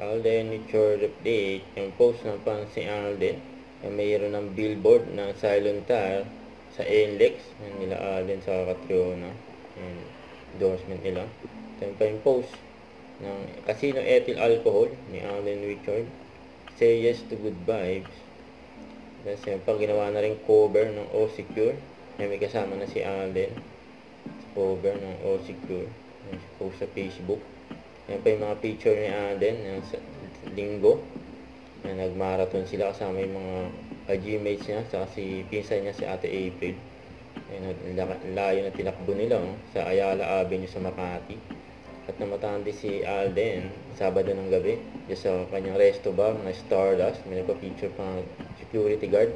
Alden with your update. Yung post ng pan si Alden. Mayroon ng billboard ng Silent Tire sa NLEX. Nila Alden sa Catriona. Endorsement nila. Ito pa yung post ng Casino Ethyl Alcohol ni Alden Richard. Say yes to good vibes. Tapos yung pag ginawa na rin cover ng O-Secure. May kasama na si Alden. Cover ng O-Secure. Post sa Facebook. Yan pa yung mga picture ni Alden sa linggo. Nag-marathon sila kasama yung mga gmates niya sa si pinsan niya si Ate April. Layo na tinakbo nila sa Ayala Avenue sa Makati. At namatahan din si Alden Sabado ng gabi sa kanyang resto bar na Stardust. May nagpa-picture pa security guard.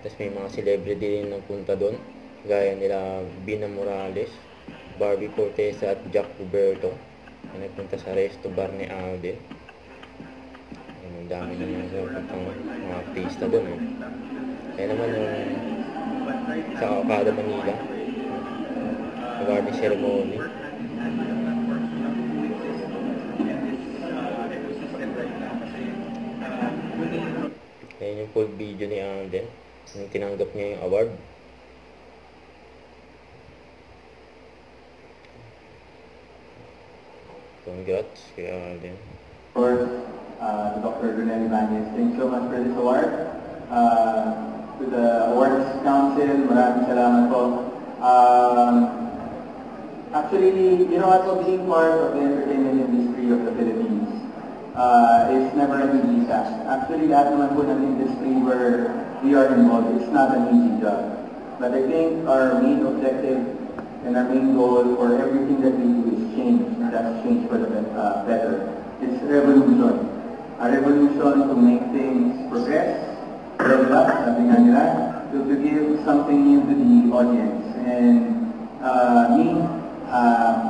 Tapos may mga celebrity din nagpunta doon gaya nila Bina Morales, Barbie Cortesa at Jack Roberto. Nagpunta sa resto bar ni Alden. Ang dami naman mga artista doon. Kaya naman yung sa Okada Manila awarding ceremony. Ayan yung full video ni Alden nung tinanggap niya yung award. Congrats kay Alden. Dr. Brunel Ibanez, thanks so much for this award. To the Awards Council, maraming salamat po. Actually, you know what, being part of the entertainment industry of the Philippines is never an easy task. Actually, lahat naman po ng industry where we are involved, it's not an easy job. But I think our main objective and our main goal for everything that we do is change, and that's change for the better. It's revolution. A revolution to make things progress, level up, sabi nga nila, to give something new to the audience. And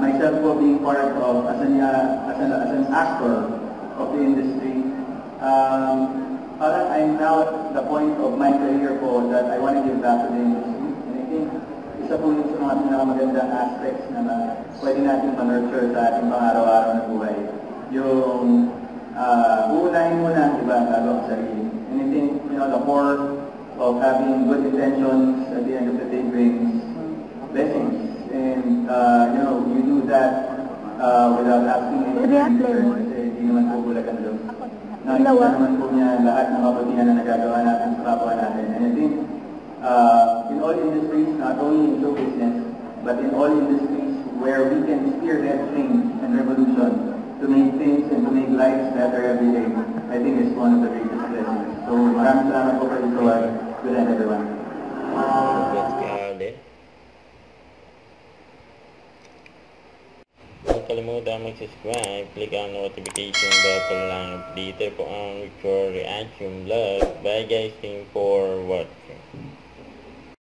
myself po being part of, as an actor of the industry, parang I'm now at the point of my career po that I want to give back to the industry. And I think isa po yun sa mga pinakamagandang aspects na pwede natin ma-nurture sa ating pang-araw-araw na buhay. Yung uunahin muna, diba, bago ang sarili. And I think, you know, the core of having good intentions at the end of the day brings blessings. And, you know, you do that without asking anything in return kasi hindi naman po bulagan doon. Nakikita naman po niya lahat ng kabutihan na nagagawa natin sa kapwa natin. And I think, in all industries, not only in show business, but in all industries where we can spearhead change and revolution to make things and to make lives better every day, I think it's one of the greatest blessings. So, maraming salamat po for this award. Good night, everyone. Congrats kay Alden. Huwag kalimutan mag-subscribe, click ang notification bell para lang update po ang future reaction vlog. Bye guys, thank you for watching.